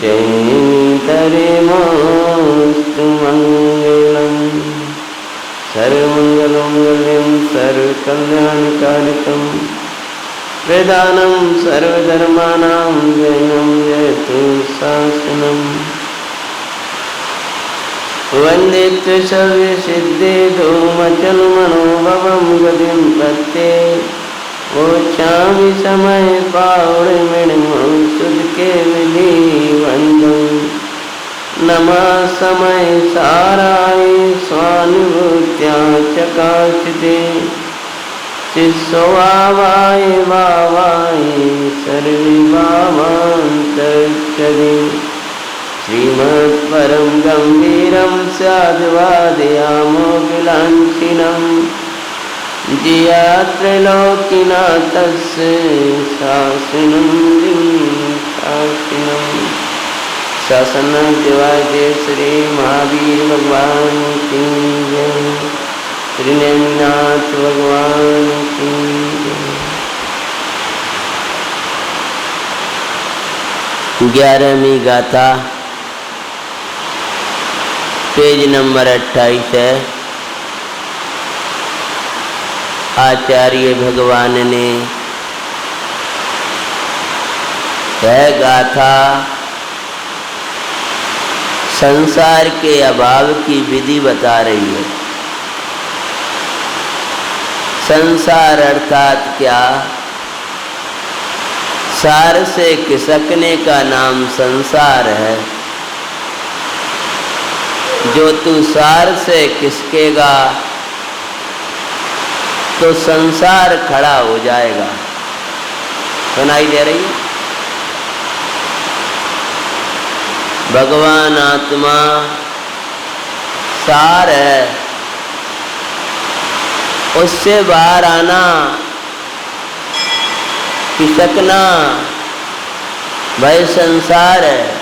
जयन्तरिमस्तु मंगलम। सर्वमंगलमंगल्यं सर्वकल्याणकारिकं वेदानं सर्वधर्माणां जयं जयतु शासनम्। वन्दे त्रिशव्यसिद्धिधूमचलमनोभवं गतिं प्रत्ये वोच्छामि समय पावड़मिणमं सुदके विधिवन्दं। नमः समय साराय स्वानुभूत्या चकाशिते शिष्यवावाय वावाय सर्वे वावान्तरिक्षदे। श्रीमत्परं गम्भीरं स्याद्वादयामोऽखिलाञ्छिनं जिया त्रैलोक्यनाथस्य शासनं शासनं। शासनाधिवादेव श्री महावीर भगवान की जय। श्री नेमिनाथ भगवान की जय। 11वीं गाथा पेज नंबर 28 है। आचार्य भगवान ने यह गाथा संसार के अभाव की विधि बता रही है। संसार अर्थात क्या? सार से खिसकने का नाम संसार है। जो तू सार से खिसकेगा तो संसार खड़ा हो जाएगा। सुनाई दे रही है? भगवान आत्मा सार है, उससे बाहर आना, खिसकना भाई संसार है।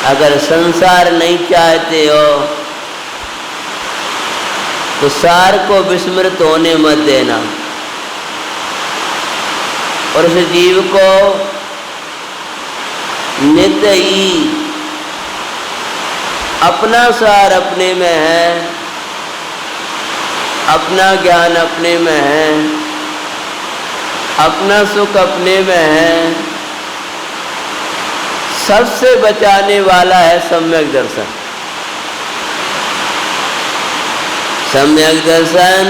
अगर संसार नहीं चाहते हो तो सार को विस्मृत होने मत देना और उस जीव को नित्य ही अपना सार अपने में है, अपना ज्ञान अपने में है, अपना सुख अपने में है। सबसे बचाने वाला है सम्यक दर्शन। सम्यक दर्शन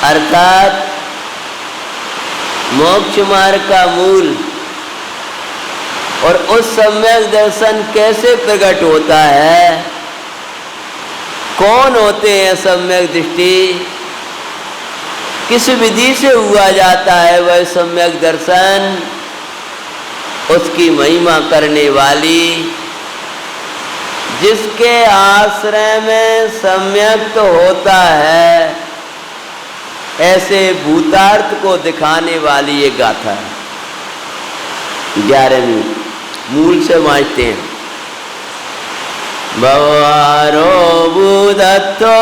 अर्थात मोक्ष मार्ग का मूल। और उस सम्यक दर्शन कैसे प्रकट होता है? कौन होते हैं सम्यक दृष्टि? किस विधि से हुआ जाता है वह सम्यक दर्शन? उसकी महिमा करने वाली, जिसके आश्रय में सम्यक तो होता है, ऐसे भूतार्थ को दिखाने वाली ये गाथा है। 11वीं मूल से वाँचते हैं। भवारो भूदत्तो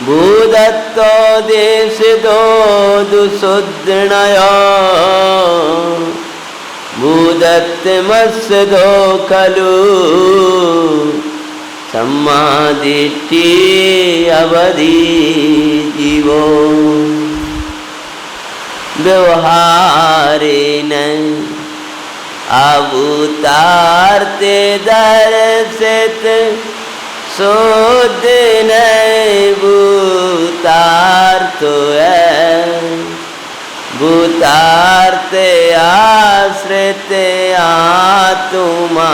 भूदत्तो देश दो दुसुदृणयो भूदत्तमस्य दो खलु सम्मादिष्टि अवधि जीवो व्यवहारेण अभूतार्थे दर्शित शुद्ध नहीं भूतार्थो है। भूतार्थ आश्रित आत्मा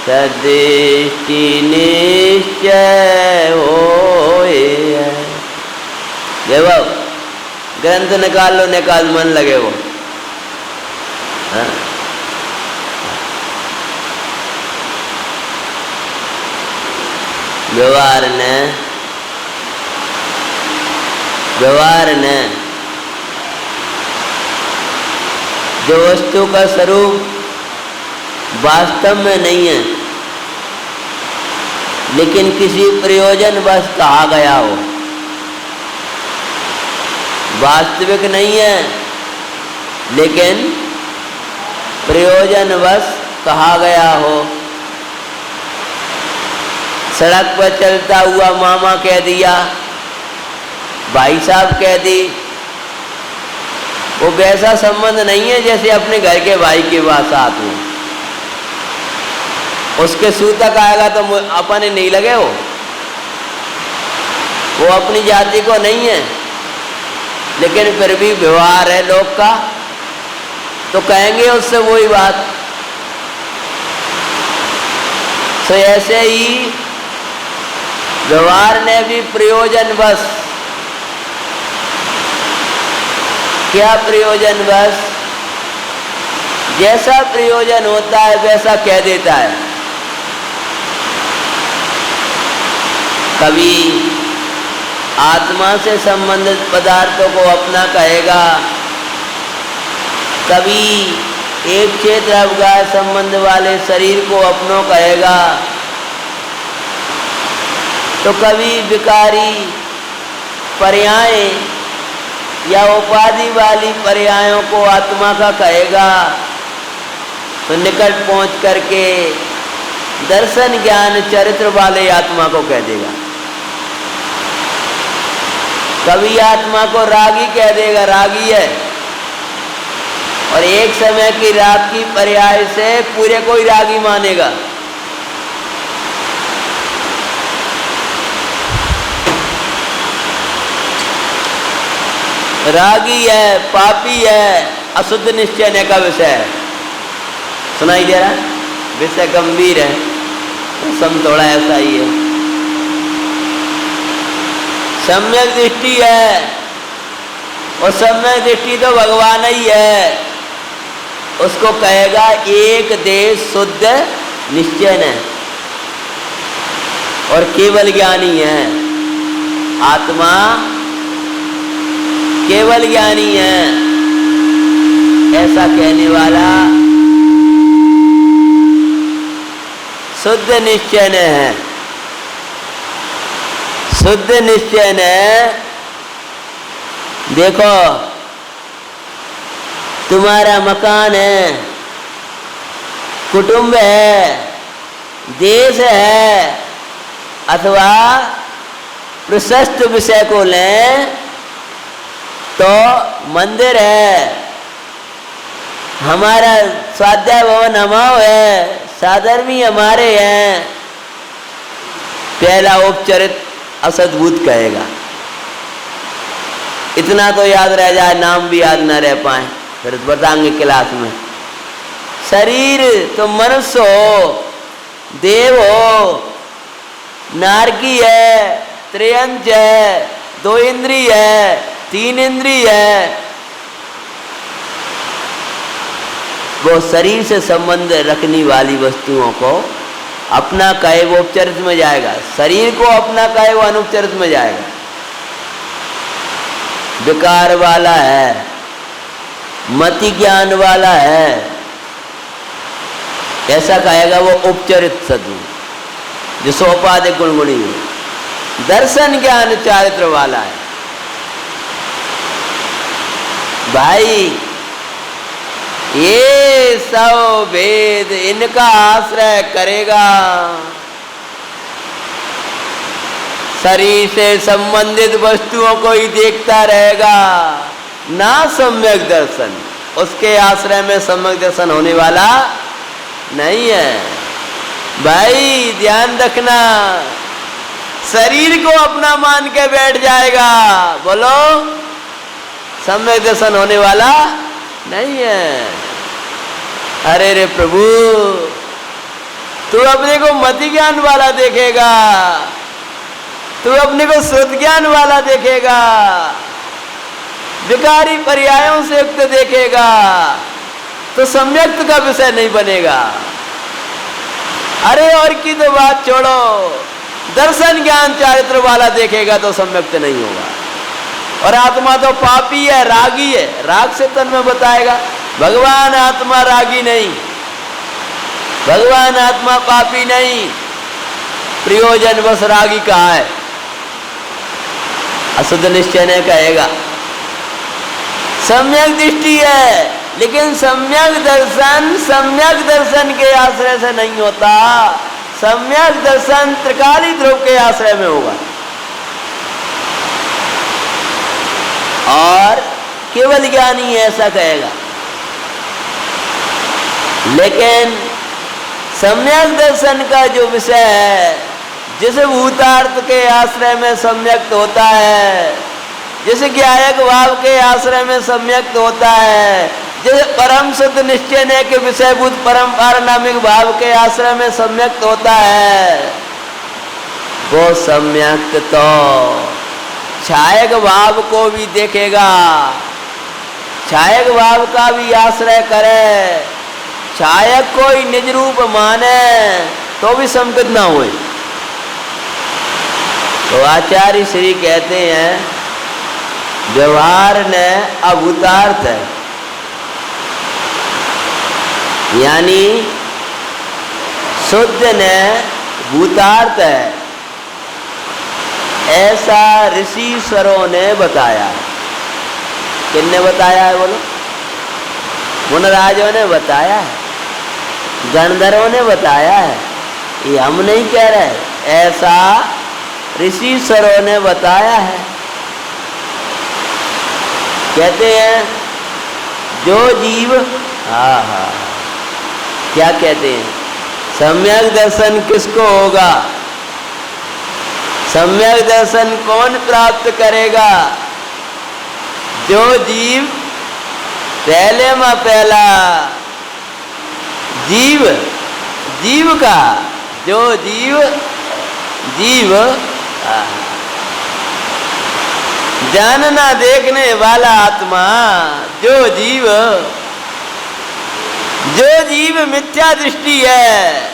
सदृष्टि निश्चय होए। देखो ग्रंथ निकाल लो, निकाल मन लगे वो। हाँ? व्यवहार ने जो वस्तु का स्वरूप वास्तव में नहीं है लेकिन किसी प्रयोजन बस कहा गया हो, वास्तविक नहीं है लेकिन प्रयोजनवश कहा गया हो। सड़क पर चलता हुआ मामा कह दिया, भाई साहब कह दी, वो वैसा संबंध नहीं है जैसे अपने घर के भाई के साथ हो। उसके सूतक आएगा तो अपने नहीं लगे, वो अपनी जाति को नहीं है, लेकिन फिर भी व्यवहार है लोग का, तो कहेंगे उससे वही बात। तो ऐसे ही व्यवहार ने भी प्रयोजन बस, क्या प्रयोजन बस, जैसा प्रयोजन होता है वैसा कह देता है। कभी आत्मा से संबंधित पदार्थों को अपना कहेगा, कभी एक क्षेत्र अवगाह संबंध वाले शरीर को अपनों कहेगा, तो कभी विकारी पर्याय या उपाधि वाली पर्यायों को आत्मा का कहेगा, तो निकट पहुंच करके दर्शन ज्ञान चरित्र वाले आत्मा को कह देगा। कभी आत्मा को रागी कह देगा, रागी है, और एक समय की राग की पर्याय से पूरे को ही रागी मानेगा। रागी है, पापी है, अशुद्ध निश्चय का विषय है। सुनाई दे रहा है? विषय गंभीर है, सम थोड़ा ऐसा ही है। सम्यक दृष्टि है, और सम्यक दृष्टि तो भगवान ही है, उसको कहेगा एक देश शुद्ध निश्चय है, और केवल ज्ञानी है। आत्मा केवल ज्ञानी है, ऐसा कहने वाला शुद्ध निश्चय है। शुद्ध निश्चय है। देखो, तुम्हारा मकान है, कुटुंब है, देश है, अथवा प्रशस्त विषय को लें तो मंदिर है, हमारा स्वाध्याय भवन हमारा है, साधर्मी हमारे हैं। पहला उपचरित असद्भुत कहेगा। इतना तो याद रह जाए, नाम भी याद ना रह पाए, फिर बताएंगे क्लास में। शरीर तो मनुष्य हो, देव हो, नारकी है, त्रियंच है, 2 इंद्रिय है, 3 इंद्रिय है। वो शरीर से संबंध रखने वाली वस्तुओं को अपना कहे वो उपचरित में जाएगा, शरीर को अपना कहे वो अनुपचरित में जाएगा। विकार वाला है, मति ज्ञान वाला है, ऐसा कहेगा वो उपचरित सदु, जो सोपाधिक गुणगुणी है। दर्शन ज्ञान चारित्र वाला है। भाई, ये सब भेद इनका आश्रय करेगा, शरीर से संबंधित वस्तुओं को ही देखता रहेगा, ना सम्यक दर्शन। उसके आश्रय में सम्यक दर्शन होने वाला नहीं है। भाई ध्यान रखना, शरीर को अपना मान के बैठ जाएगा, बोलो, सम्यक दर्शन होने वाला नहीं है। अरे रे प्रभु, तू अपने को मति ज्ञान वाला देखेगा, तू अपने को शुद्ध ज्ञान वाला देखेगा, विकारी पर्यायों से युक्त देखेगा, तो सम्यक्त का विषय नहीं बनेगा। अरे और की तो बात छोड़ो, दर्शन ज्ञान चारित्र वाला देखेगा तो सम्यक्त नहीं होगा। और आत्मा तो पापी है, रागी है, राग से तन में बताएगा। भगवान आत्मा रागी नहीं, भगवान आत्मा पापी नहीं, प्रयोजन बस रागी कहा है। अशुद्ध निश्चय ने कहेगा, सम्यक दृष्टि है, लेकिन सम्यक दर्शन के आश्रय से नहीं होता। सम्यक दर्शन त्रिकाली ध्रुव के आश्रय में होगा। और केवल ज्ञानी ऐसा कहेगा। लेकिन सम्यक दर्शन का जो विषय है, जिस भूतार्थ के आश्रय में सम्यक होता है, जिस ज्ञायक भाव के आश्रय में सम्यक होता है, जिस परम शुद्ध निश्चय के विषयभूत परम पारनामिक भाव के आश्रय में सम्यक होता है, वो सम्यक तो छायक भाव को भी देखेगा, छायक भाव का भी आश्रय करे, छायक को ही निज रूप माने तो भी संकित ना हुए। तो आचार्य श्री कहते हैं व्यवहार ने अभूतार्थ है, यानी शुद्ध ने भूतार्थ है, ऐसा ऋषिश्वरों ने बताया। किसने बताया है बोलो? मुनराजों ने बताया है, गंधर्वों ने बताया है, ये हम नहीं कह रहे, ऐसा ऋषिश्वरों ने बताया है। कहते हैं जो जीव, क्या कहते हैं, सम्यक दर्शन किसको होगा, सम्यक दर्शन कौन प्राप्त करेगा? जो जीव पहले में पहला जीव का, जो जीव जानना देखने वाला आत्मा, जो जीव मिथ्या दृष्टि है,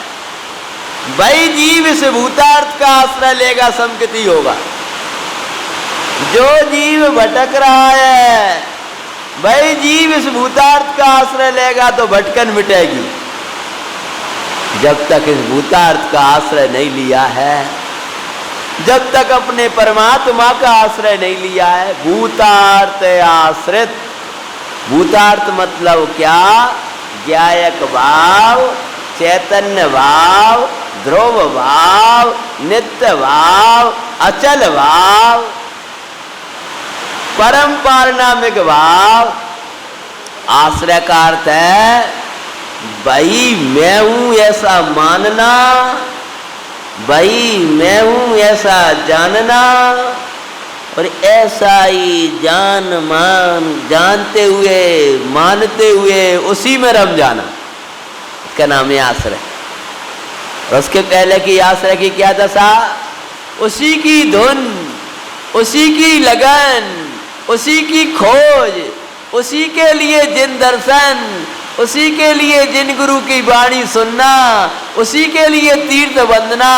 वही जीव इस भूतार्थ का आश्रय लेगा, संकिति होगा। जो जीव भटक रहा है, वही जीव इस भूतार्थ का आश्रय लेगा तो भटकन मिटेगी। जब तक इस भूतार्थ का आश्रय नहीं लिया है, जब तक अपने परमात्मा का आश्रय नहीं लिया है, भूतार्थ आश्रित, भूतार्थ मतलब क्या? ज्ञायक भाव, चैतन्य भाव, ध्रुव भाव, नित्य भाव, अचल भाव, परम पारनामिक भाव। आश्रय का अर्थ है भाई मैं हूं ऐसा मानना, भाई मैं हूं ऐसा जानना, और ऐसा ही जानते हुए मानते हुए उसी में रम जाना, इसका नाम है आश्रय। और उसके पहले की आश्रय की क्या दशा? उसी की धुन, उसी की लगन, उसी की खोज, उसी के लिए जिन दर्शन, उसी के लिए जिन गुरु की वाणी सुनना, उसी के लिए तीर्थ वंदना,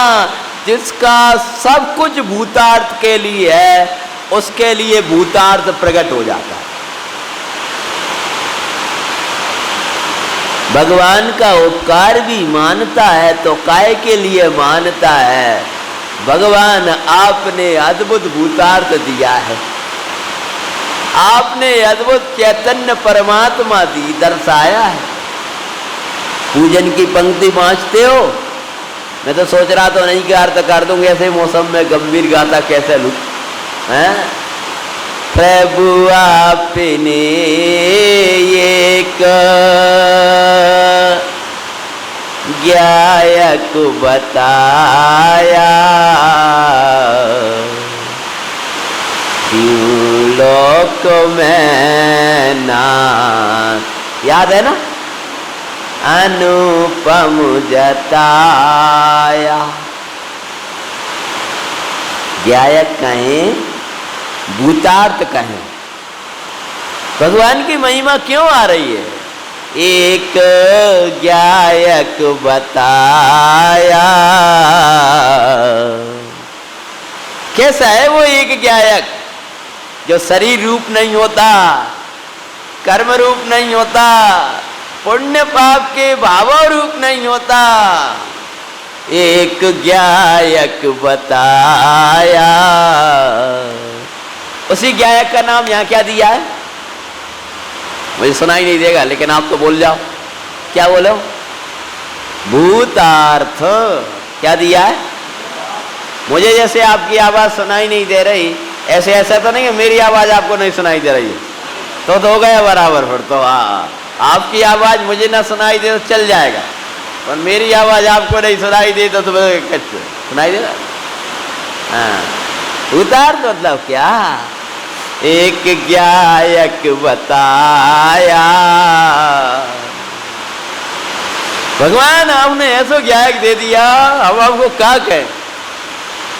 जिसका सब कुछ भूतार्थ के लिए है, उसके लिए भूतार्थ प्रकट हो जाता है। भगवान का उपकार भी मानता है तो काय के लिए मानता है? भगवान आपने अद्भुत भूतार्थ दिया है, आपने अद्भुत चैतन्य परमात्मा दी दर्शाया है। पूजन की पंक्ति बाँचते हो? मैं तो सोच रहा तो नहीं कि अर्थ कर दूंगा, ऐसे मौसम में गंभीर गाथा कैसे लूं? प्रभु आपने एक ज्ञायक बताया, लोक में ना, याद है ना, अनुपम जताया। ज्ञायक कहें, भूतार्थ कहें, भगवान की महिमा क्यों आ रही है? एक ज्ञायक बताया। कैसा है वो एक ज्ञायक? जो शरीर रूप नहीं होता, कर्म रूप नहीं होता, पुण्य पाप के भाव रूप नहीं होता, एक ज्ञायक बताया। उसी ज्ञायक का नाम यहाँ क्या दिया है? मुझे सुनाई नहीं देगा, लेकिन आप तो बोल जाओ। क्या बोलो? भूतार्थ। क्या दिया है? मुझे जैसे आपकी आवाज सुनाई नहीं दे रही, ऐसे ऐसा तो नहीं है मेरी आवाज आपको नहीं सुनाई दे रही है, तो हो गया बराबर। फिर तो हाँ, आपकी आवाज मुझे ना सुनाई दे तो चल जाएगा, और मेरी आवाज आपको नहीं सुनाई दे तो कैसे सुनाई देगा? हाँ, भूतार्थ मतलब क्या? एक गायक बताया, भगवान आपने ऐसा गायक दे दिया, हम आपको क्या कहें?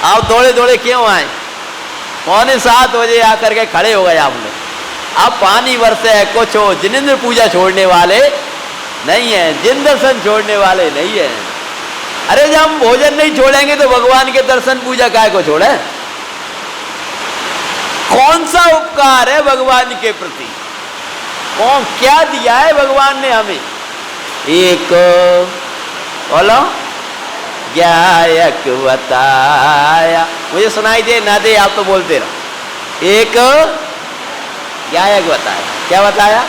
आप दौड़े दौड़े क्यों आए? 6:45 बजे आकर के खड़े हो गए आपने। आप पानी बरसे है कुछ हो, जिनेंद्र पूजा छोड़ने वाले नहीं है, जिन दर्शन छोड़ने वाले नहीं है। अरे जब हम भोजन नहीं छोड़ेंगे तो भगवान के दर्शन पूजा काय को छोड़े? कौन सा उपकार है भगवान के प्रति? कौन क्या दिया है भगवान ने हमें? एक बोलो, गायक बताया। मुझे सुनाई दे ना दे आप तो बोलते रहो। एक गायक बताया। क्या बताया?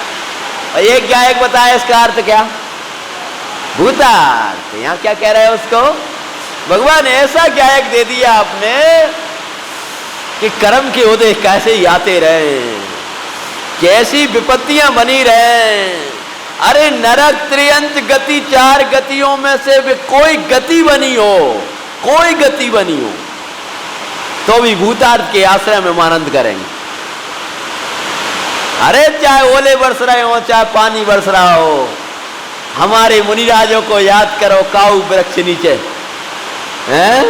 और एक गायक बताया, इसका अर्थ क्या? भूतार्थ। यहाँ क्या कह रहे हैं उसको? भगवान ऐसा गायक दे दिया आपने कि कर्म के उदय कैसे ही आते रहे, कैसी विपत्तियां बनी रहे। अरे नरक त्रियंत गति, 4 गतियों में से भी कोई गति बनी हो, कोई गति बनी हो, तो भी भूतार्थ के आश्रय में आनंद करेंगे। अरे चाहे ओले बरस रहे हो, चाहे पानी बरस रहा हो, हमारे मुनिराजों को याद करो, काऊ वृक्ष नीचे हैं,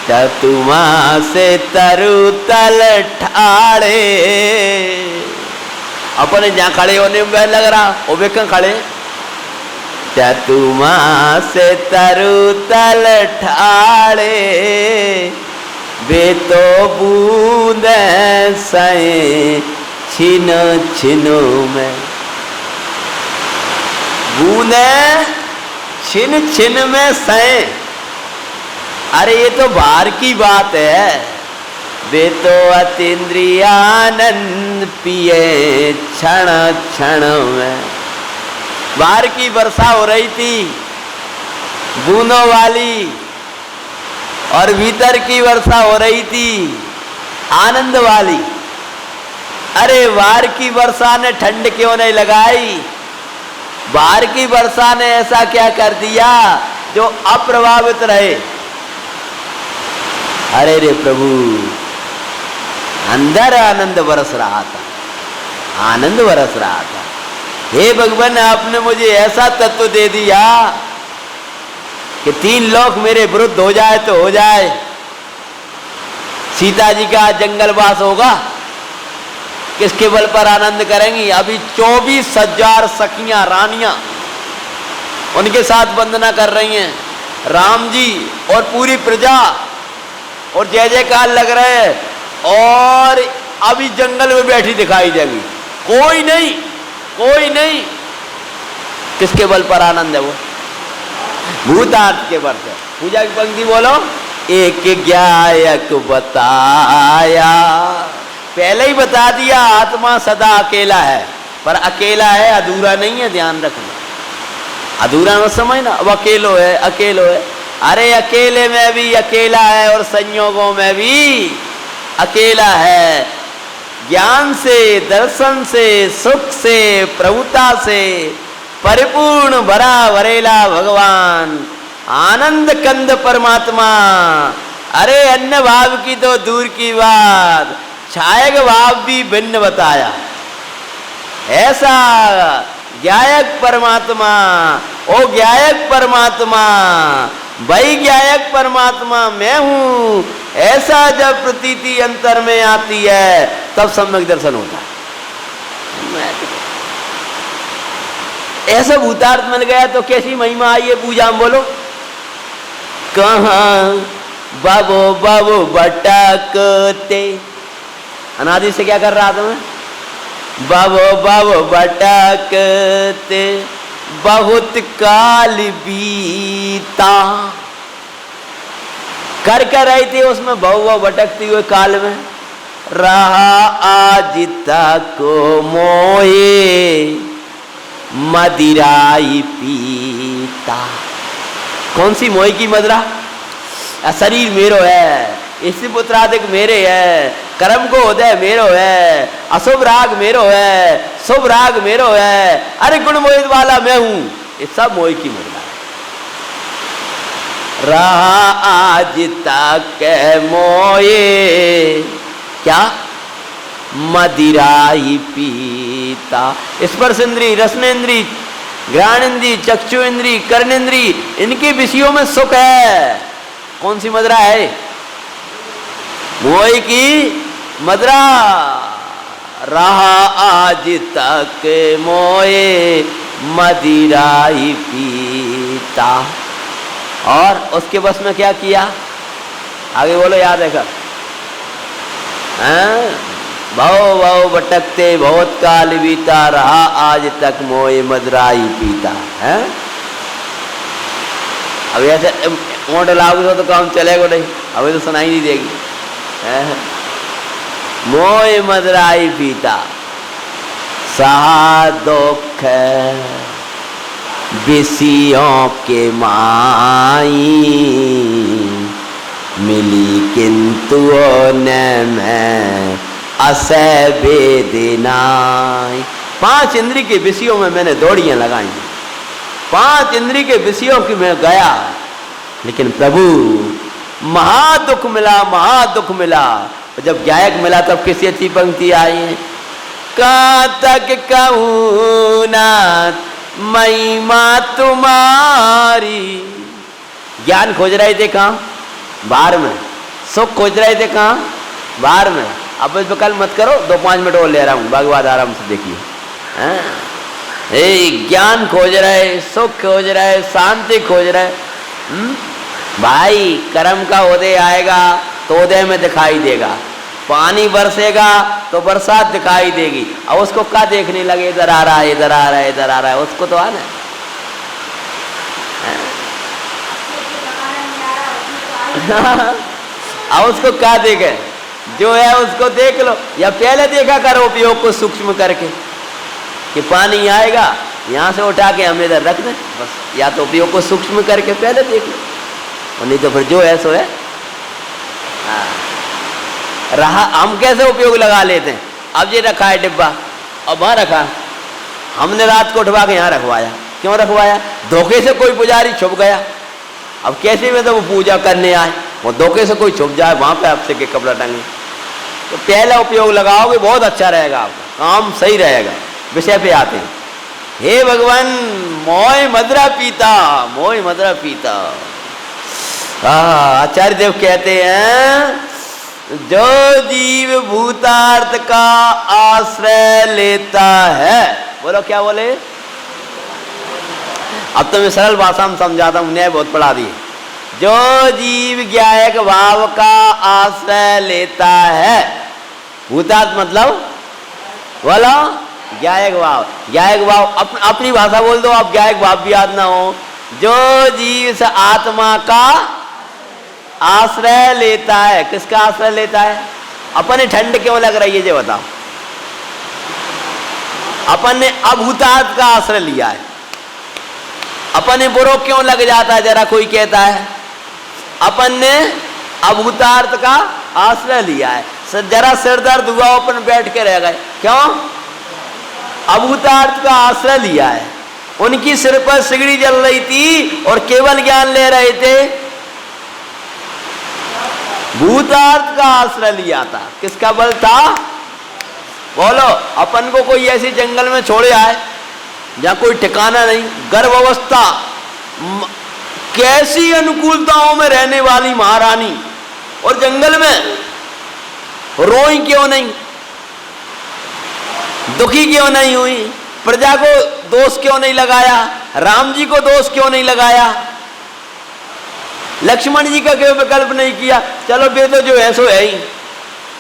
चतुमा से तरु तल ठाड़े। अपने जहाँ खड़े होने में लग रहा, वो वे कहाँ खड़े? चतुमा से तरु तल ठाड़े, वे तो बूंदे सए छिनो छिनो में। बूंदे छिन छिन में सए। अरे ये तो बाहर की बात है। वे तो अतीन्द्रियानंद पिए क्षण क्षण में। बाहर की वर्षा हो रही थी बूंदों वाली, और भीतर की वर्षा हो रही थी आनंद वाली। अरे बाहर की वर्षा ने ठंड क्यों नहीं लगाई? बाहर की वर्षा ने ऐसा क्या कर दिया जो अप्रभावित रहे? अरे रे प्रभु, अंदर आनंद बरस रहा था, आनंद बरस रहा था। हे भगवान, आपने मुझे ऐसा तत्व दे दिया कि 3 लोक मेरे विरुद्ध हो जाए तो हो जाए। सीता जी का जंगलवास होगा, किसके बल पर आनंद करेंगी? अभी 24,000 सखियां रानियां उनके साथ वंदना कर रही हैं, राम जी और पूरी प्रजा, और जय जयकार लग रहे हैं, और अभी जंगल में बैठी दिखाई देगी। कोई नहीं, कोई नहीं। किसके बल पर आनंद है? वो भूतार्थ के बल से। पूजा की पंक्ति बोलो, एक गायक बताया। पहले ही बता दिया, आत्मा सदा अकेला है, पर अकेला है, अधूरा नहीं है, ध्यान रखना। अधूरा मत समझना, अब अकेलो है, अकेलो है। अरे अकेले में भी अकेला है, और संयोगों में भी अकेला है। ज्ञान से, दर्शन से, सुख से, प्रभुता से परिपूर्ण भरा भरेला भगवान, आनंद कंद परमात्मा। अरे अन्य भाव की तो दूर की बात, छायक भाव भी भिन्न बताया। ऐसा गायक परमात्मा, ओ गायक परमात्मा, वही गायक परमात्मा मैं हूं, ऐसा जब प्रतीति अंतर में आती है तब सम्यक दर्शन होता है। ऐसा भूतार्थ मिल गया तो कैसी महिमा आई है पूजा में? बोलो, कहाँ बाबो बाबो भटकते। अनादि से क्या कर रहा था मैं? बाबो बाबो भटकते बहुत काल बीता। कर रही थी उसमें बहु भटकती हुए काल में, रहा आज तक मोए मदिराई पीता। कौन सी मोह की मदिरा? शरीर मेरो है, इसी पुत्रादिक मेरे है, कर्म को उदय मेरो है, अशुभ राग मेरो है, शुभ राग मेरो है, अरे गुण मोहित वाला मैं हूं। ये सब मोह की मदिरा है। रहा आज तक मोए क्या? मदिराई पीता। स्पर्श इंद्री, रसनेन्द्री, घ्राणेन्द्री, चक्षु इंद्री, कर्णेन्द्री, इनके विषयों में सुख है। कौन सी मदिरा है? मोह की मदिरा। रहा आज तक मोए मदिराई पीता। और उसके बस में क्या किया? आगे बोलो, याद है कर। भव भव भटकते बहुत काल बीता, रहा आज तक मोए मदिराई पीता है। अब ऐसे मोट लागू तो काम चलेगा नहीं, अभी तो सुनाई नहीं देगी। मोए मदिराई पीता, सहा दुख विषयों के माई, मिली किंतु न मैं असह वेदनाई। 5 इंद्री के विषयों में मैंने दौड़ियां लगाई, 5 इंद्री के विषयों की मैं गया, लेकिन प्रभु महा दुख मिला, महा दुख मिला। जब गायक मिला तब किसी अच्छी पंक्ति आई है, कहाँ तक कहूँ नाथ महिमा तुम्हारी। ज्ञान खोज रहे थे कहाँ? बाहर में। सुख खोज रहे थे कहाँ? बाहर में। अब इस पर कल मत करो, 2-5 मिनट और ले रहा हूँ, बाकी बाद आराम से देखिए। ज्ञान खोज रहे, सुख खोज रहे, शांति खोज रहे। भाई कर्म का उदय आएगा तो उदय में दिखाई देगा, पानी बरसेगा तो बरसात दिखाई देगी। अब उसको क्या देखने लगे, इधर आ रहा है, इधर आ रहा है, इधर आ रहा है, उसको तो आना अब उसको क्या देखे? जो है उसको देख लो, या पहले देखा करो उपयोग को सूक्ष्म करके कि पानी आएगा, यहाँ से उठा के हम इधर रख दें बस। या तो उपयोग को सूक्ष्म करके पहले देख लो, और नहीं तो फिर जो है सो है। रहा हम कैसे उपयोग लगा लेते हैं? अब ये रखा है डिब्बा, अब वहाँ रखा, हमने रात को उठवा के यहाँ रखवाया। क्यों रखवाया? धोखे से कोई पुजारी छुप गया। अब कैसे में तो वो पूजा करने आए, वो धोखे से कोई छुप जाए वहाँ पे आपसे के कपड़ा टंगे, तो पहला उपयोग लगाओगे बहुत अच्छा रहेगा, आपका काम सही रहेगा। विषय पे आते हैं। हे भगवान, मोय मदिरा पीता, मोय मदिरा पीता। आचार्य देव कहते हैं, जो जीव भूतार्थ का आश्रय लेता है, बोलो क्या बोले? अब तो मैं सरल भाषा में समझाता हूं, न्याय बहुत पढ़ा दिए। जो जीव ज्ञायक भाव का आश्रय लेता है, भूतार्थ मतलब बोलो ज्ञायक भाव। ज्ञायक भाव अपनी भाषा बोल दो, आप ज्ञायक भाव भी याद ना हो। जो जीव से आत्मा का आश्रय लेता है, किसका आश्रय लेता है? अपन ने ठंड क्यों लग रही है ये बताओ? अपन ने अभूतार्थ का आश्रय लिया है। अपन ने बुरो क्यों लग जाता है जरा कोई कहता है? अपन ने अभूतार्थ का आश्रय लिया है। जरा सिर दर्द हुआ अपन बैठ के रह गए, क्यों? अभूतार्थ का आश्रय लिया है। उनकी सिर पर सिगड़ी जल रही थी और केवल ज्ञान ले रहे थे, भूतार्थ का आश्रय लिया था। किसका बल था? बोलो। अपन को कोई ऐसी जंगल में छोड़े आए जहां कोई ठिकाना नहीं, गर्भ अवस्था, कैसी अनुकूलताओं में रहने वाली महारानी, और जंगल में रोई क्यों नहीं, दुखी क्यों नहीं हुई, प्रजा को दोष क्यों नहीं लगाया, राम जी को दोष क्यों नहीं लगाया, लक्ष्मण जी का क्यों विकल्प नहीं किया? चलो बे तो जो है सो है ही,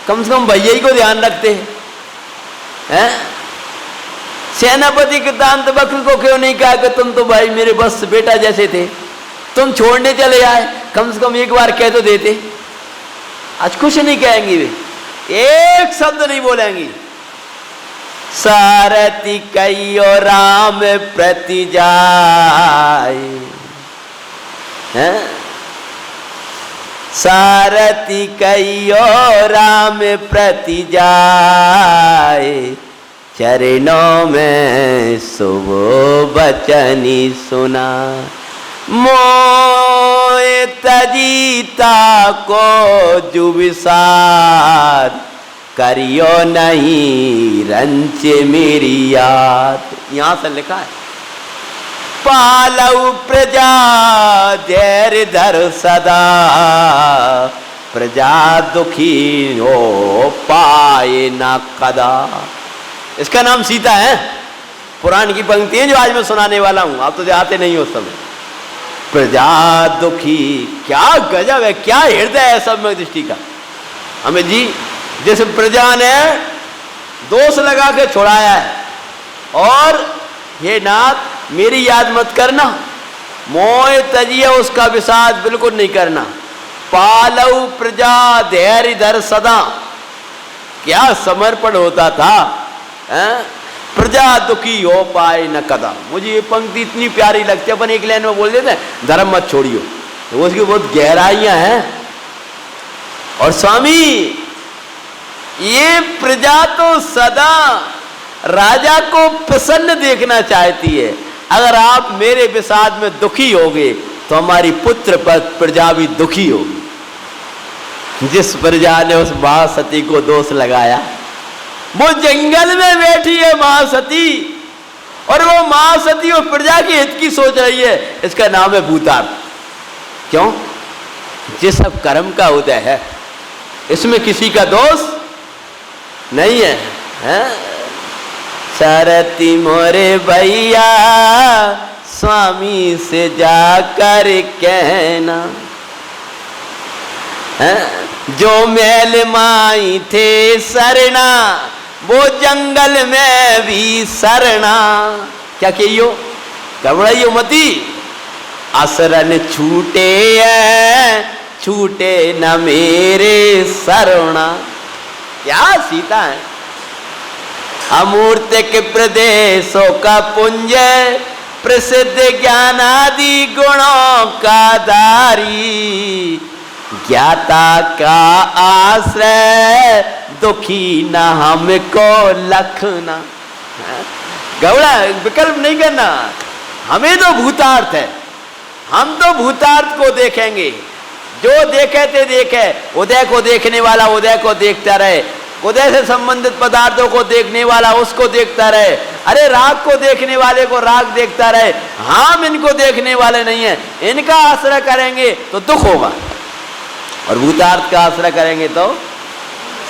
कम से कम भैया ही को ध्यान रखते हैं। सेनापति कृतांत बख्र को क्यों नहीं कहा कि तुम तो भाई मेरे बस बेटा जैसे थे, तुम छोड़ने चले आए, कम से कम एक बार कह तो देते। आज कुछ नहीं कहेंगे वे, एक शब्द नहीं बोलेंगी। सारथी कहियो राम प्रति जाय, हैं? सारथी कहियो राम प्रति जाय, चरणों में शुभ बचनी सुना। मोए तजीता को जुबिसार, करियो नहीं रंच मेरी याद। यहां से लिखा है पालव प्रजा धैर्य धर सदा, प्रजा दुखी हो पाए ना कदा। इसका नाम सीता है। पुराण की पंक्ति है जो आज मैं सुनाने वाला हूं, आप तो जाते नहीं हो उस समय। प्रजा दुखी, क्या गजब है, क्या हृदय है सम्यक दृष्टि का। हमें जी जिस प्रजा ने दोष लगा के छुड़ाया है, और हे नाथ मेरी याद मत करना, मोह तजिए उसका विषाद बिल्कुल नहीं करना। पालव प्रजा धैर्य धर सदा, क्या समर्पण होता था, हैं? प्रजा दुखी हो पाए न कदा। मुझे ये पंक्ति इतनी प्यारी लगती है, अपन एक लाइन में बोल देते हैं धर्म मत छोड़ियो, तो उसकी बहुत गहराइयां हैं। और स्वामी ये प्रजा तो सदा राजा को प्रसन्न देखना चाहती है। अगर आप मेरे विषाद में दुखी होगे तो हमारी पुत्र प्रजा भी दुखी होगी। जिस प्रजा ने उस महासती को दोष लगाया, वो जंगल में बैठी है महासती, और वो महासती और प्रजा के हित की सोच रही है। इसका नाम है भूतार्थ। क्यों? ये सब कर्म का उदय है, इसमें किसी का दोष नहीं है, हैं? सरती मोरे भैया स्वामी से जाकर कहना, हैं? जो मैल माई थे सरना, वो जंगल में भी सरना। क्या कहियो, घबराइयो मती, असरन छूटे छूटे न मेरे सरना। क्या सीता है। अमूर्तिक प्रदेशों का पुंज, प्रसिद्ध ज्ञानादि गुणों का धारी, ज्ञाता का आश्रय दुखी न हमको लखना। गौड़ा विकल्प नहीं करना, हमें तो भूतार्थ है, हम तो भूतार्थ को देखेंगे। जो देखे ते देखे, उदय को देखने वाला उदय को देखता रहे, उदय से संबंधित पदार्थों को देखने वाला उसको देखता रहे। अरे राग को देखने वाले को राग देखता रहे। हम इनको देखने वाले नहीं है, इनका आश्रय करेंगे तो दुख होगा, और भूतार्थ का आश्रय करेंगे तो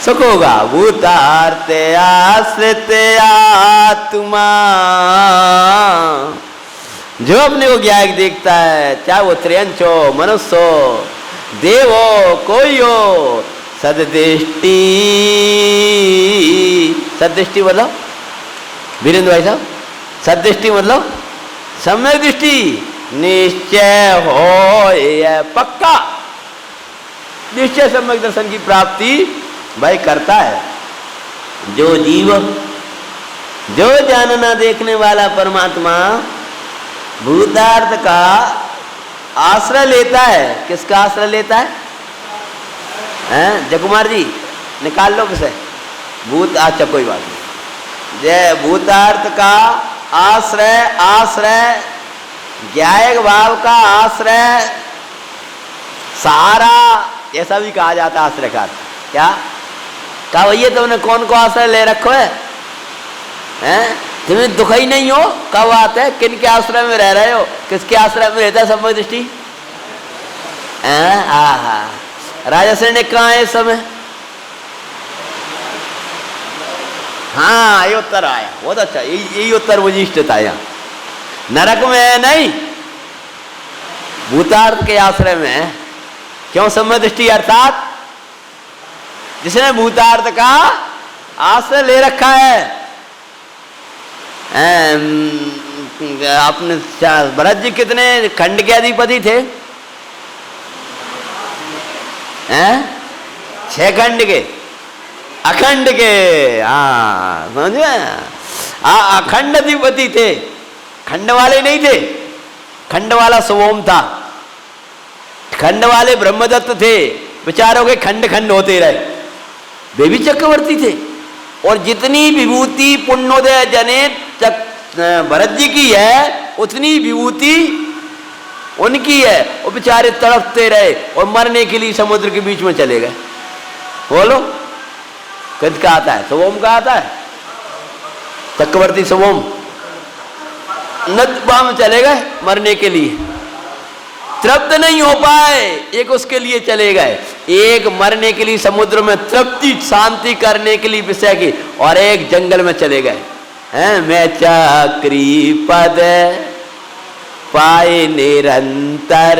सुख होगा। भूतार्थ आश्रित आत्मा, जो अपने को ज्ञायक देखता है, चाहे वो त्रियंच हो, मनुष्य हो, देव हो, कोई हो, सददृष्टि। सददृष्टि मतलब वीरेंद्र भाई साहब, सददृष्टि मतलब सम्यक दृष्टि, निश्चय हो पक्का निश्चय सम्यक दर्शन की प्राप्ति भाई करता है। जो जीव, जो जानना देखने वाला परमात्मा भूतार्थ का आश्रय लेता है। किसका आश्रय लेता है? जयकुमार जी निकाल लो किसे भूत। अच्छा कोई बात नहीं। जय भूतार्थ का आश्रय, आश्रय ज्ञायक भाव का आश्रय, सहारा ऐसा भी कहा जाता है आश्रय का। क्या कहा भैया तुमने कौन को आश्रय ले रखो है? तुम्हें दुख ही नहीं हो? कब आते है? किन के आश्रय में रह रहे हो? किसके आश्रय में रहता है सम्यक दृष्टि? राजा श्रेणी कहाँ है इस समय? हाँ ये उत्तर आया, बहुत अच्छा, यही उत्तर मुझे इष्ट था। यहाँ नरक में है नहीं, भूतार्थ के आश्रय में है। क्यों? सम्यक दृष्टि अर्थात जिसने भूतार्थ का आश्रय ले रखा है। आपने भरत जी कितने खंड के अधिपति थे? 6 खंड के। अखंड के, हाँ समझ में, अखंड अधिपति थे, खंड वाले नहीं थे। खंड वाला स्वोम था, खंड वाले ब्रह्मदत्त थे, विचारों के खंड खंड होते रहे, वे भी चक्रवर्ती थे। और जितनी विभूति पुण्योदय जनित भरत जी की है उतनी विभूति उनकी है। वो बेचारे तड़पते रहे और मरने के लिए समुद्र के बीच में चले गए। बोलो किसका आता है? स्वोम का आता है, चक्रवर्ती स्वोम नदबा में चले गए मरने के लिए, तृप्त नहीं हो पाए। एक उसके लिए चले गए, एक मरने के लिए समुद्र में तृप्ति शांति करने के लिए विषय की, और एक जंगल में चले गए हैं। मैं चक्री पद पाए निरंतर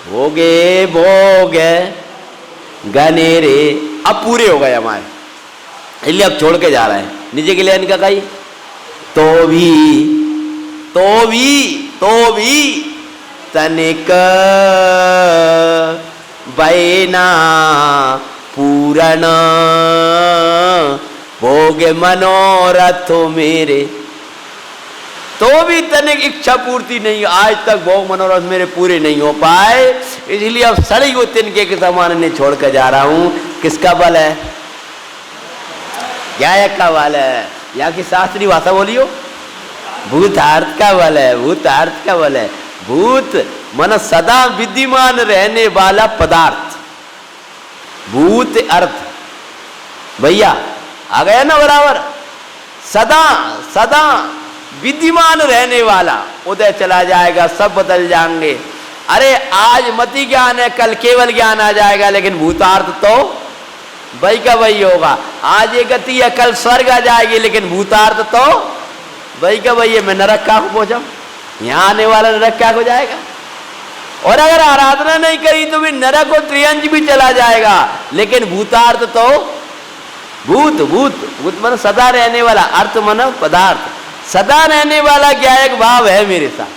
भोगे भोग गनेरे। अब पूरे हो गए हमारे, इसलिए अब छोड़ के जा रहे हैं नीचे के लिए। इनका कही तो भी तनिक बैना पूरण भोग मनोरथ मेरे। तो भी तनिक इच्छा पूर्ति नहीं, आज तक भोग मनोरथ मेरे पूरे नहीं हो पाए, इसलिए अब सड़ी को तिनके के समान नहीं छोड़ कर जा रहा हूं। किसका बल है? गायक का बल है। यहाँ की शास्त्रीय भाषा बोलियो, भूतार्थ का बल है, भूतार्थ का बल है। भूत मन सदा विद्यमान रहने वाला पदार्थ, भूत अर्थ भैया आ गया ना बराबर। सदा सदा विद्यमान रहने वाला, उदय चला जाएगा, सब बदल जाएंगे। अरे आज मति ज्ञान है, कल केवल ज्ञान आ जाएगा, लेकिन भूतार्थ तो वही का वही होगा। आज ये गति है, कल स्वर्ग आ जाएगी, लेकिन भूतार्थ तो वही का वही है। मैं नरक का पहुंचा, यहाँ आने वाला नरक क्या हो जाएगा। और अगर आराधना नहीं करी तो भी नरक और त्रियंज भी चला जाएगा, लेकिन भूतार्थ तो भूत भूत भूत मन सदा रहने वाला, अर्थ मन पदार्थ, सदा रहने वाला ज्ञायक भाव है मेरे साथ।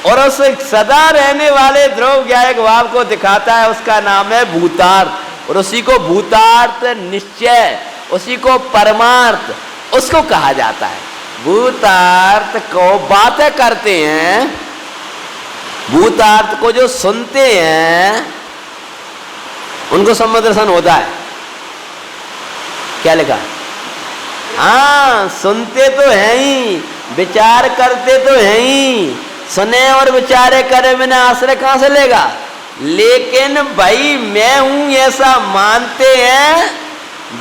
और उस सदा रहने वाले ध्रुव ज्ञायक भाव को दिखाता है, उसका नाम है भूतार्थ। और उसी को भूतार्थ निश्चय, उसी को परमार्थ उसको कहा जाता है। भूतार्थ को बातें करते हैं, भूतार्थ को जो सुनते हैं उनको सम्यदर्शन होता है। क्या लिखा? हाँ, सुनते तो हैं ही, विचार करते तो हैं ही। सुने और विचारे करे बिना आश्रय कहां से लेगा? लेकिन भाई मैं हूं ऐसा मानते हैं,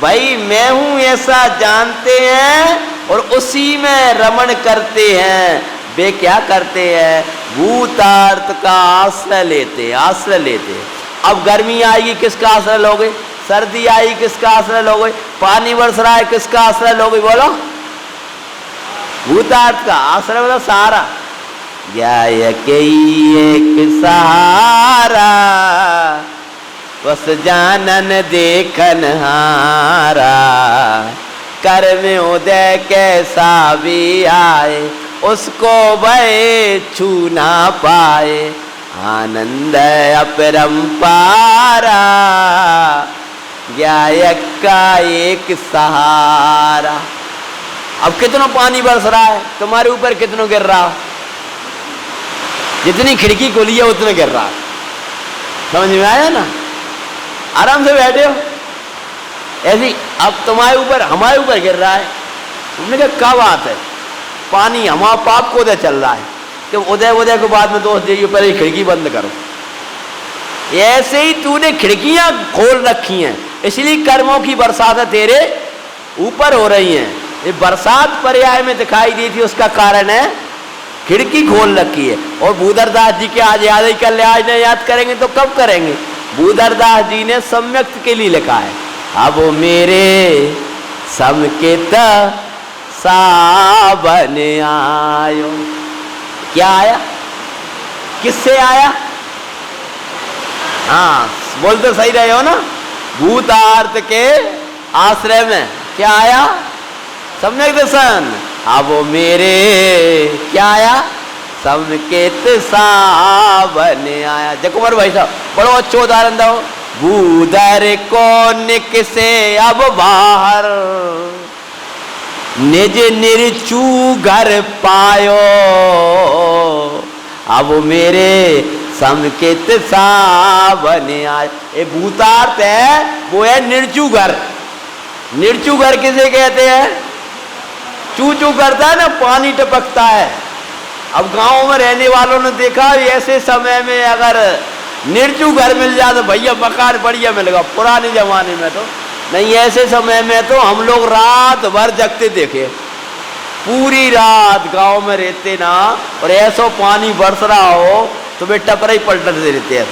भाई मैं हूं ऐसा जानते हैं, और उसी में रमण करते हैं। वे क्या करते हैं? भूतार्थ का आश्रय लेते, आश्रय लेते। अब गर्मी आएगी, किसका आश्रय लोगे? सर्दी आएगी, किसका आश्रय लोगे? पानी बरस रहा है, किसका आश्रय लोगे? बोलो, भूतार्थ का आश्रय मतलब सहारा। गायक एक सहारा, बस जानन देखन हारा। कर्म उदय कैसा भी आए, उसको वह छू ना पाए। आनंद अपरंपारा, गायक का एक सहारा। अब कितना पानी बरस रहा है तुम्हारे ऊपर, कितना गिर रहा? जितनी खिड़की खोली है उतना गिर रहा। समझ में आया ना? आराम से बैठे हो ऐसी, अब तुम्हारे ऊपर हमारे ऊपर गिर रहा है। हमने कहा क्या बात है, पानी हमारा पाप को उदय चल रहा है, तो उदय के बाद में दोष दे, पहले खिड़की बंद करो। ऐसे ही तूने खिड़कियां खोल रखी हैं, इसलिए कर्मों की बरसात तेरे ऊपर हो रही हैं। ये बरसात पर्याय में दिखाई दी थी, उसका कारण है खिड़की खोल रखी है। और भूधरदास जी के आज याद ही कर ले, आज नहीं याद करेंगे तो कब करेंगे? भूधरदास जी ने सम्यक्त के लिए लिखा है, अब मेरे समकित सावन आयो। क्या आया? किससे आया? हाँ बोल तो सही रहे हो ना? भूतार्थ के आश्रय में क्या आया? सम्यक दर्शन। अब मेरे क्या आया? समकित सावन आया। जय कुमार भाई साहब, बड़ो अच्छो उदाहरण दो। भूधर को निकसे अब बाहर, निज निर्चू घर पायो, अब मेरे समकित सावन आए। ये भूतार्थ है, वो है निर्चू घर। निर्चू घर किसे कहते हैं? चू चू करता है ना, पानी टपकता है। अब गांव में रहने वालों ने देखा ऐसे समय में अगर निर्चू घर मिल जाए तो भैया मकान बढ़िया मिलेगा। पुराने जमाने में तो नहीं, ऐसे समय में तो हम लोग रात भर जगते देखे, पूरी रात गांव में रहते ना, और ऐसा पानी बरस रहा हो तो वे टपरे ही पलटते रहते हैं,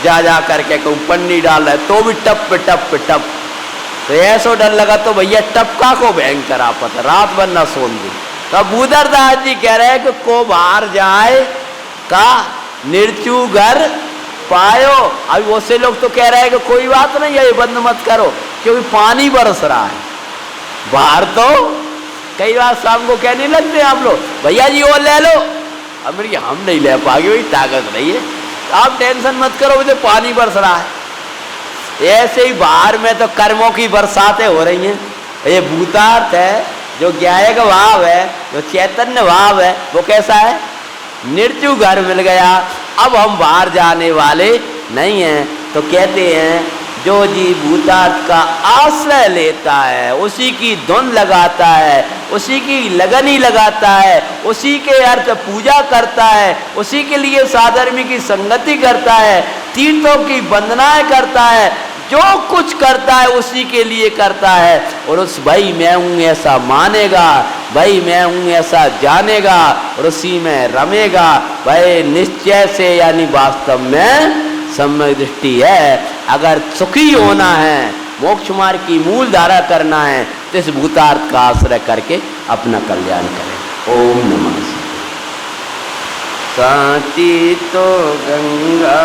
जा जा करके कहूँ पन्नी डाल रहा है तो भी टप पे टप पे टप। तो ऐसा डर लगा तो भैया टपका को भयंकर आपत, रात भर न सोन दी। तो भूधर दास जी कह रहे हैं कि को बाहर जाए का निर्चू घर पायो। अभी बहुत से लोग तो कह रहे हैं कि कोई बात नहीं है, ये बंद मत करो क्योंकि पानी बरस रहा है बाहर। तो कई बार शाम को कहने लगते हैं आप लोग, भैया जी वो ले लो। अब मेरी हम नहीं ले पाएंगे, भाई ताकत नहीं है, आप टेंशन मत करो, मुझे पानी बरस रहा है। ऐसे ही बाहर में तो कर्मों की बरसातें हो रही हैं। ये भूतार्थ है, जो ज्ञायक भाव है, जो चैतन्य भाव है, वो कैसा है? निर्चू घर मिल गया, अब हम बाहर जाने वाले नहीं हैं। तो कहते हैं जो जीव भूतार्थ का आश्रय लेता है, उसी की धुन लगाता है, उसी की लगनी लगाता है, उसी के अर्थ पूजा करता है, उसी के लिए साधर्मी की संगति करता है, तीर्थों की वंदनाएं करता है, जो कुछ करता है उसी के लिए करता है। और उस भाई मैं हूँ ऐसा मानेगा, भाई मैं हूँ ऐसा जानेगा और उसी में रमेगा। भाई निश्चय से यानी वास्तव में सम्यक दृष्टि है। अगर सुखी होना है, मोक्ष मार्ग की मूल धारा करना है, तो इस भूतार्थ का आश्रय करके अपना कल्याण करें। ओम नमः शिवाय। साची तो गंगा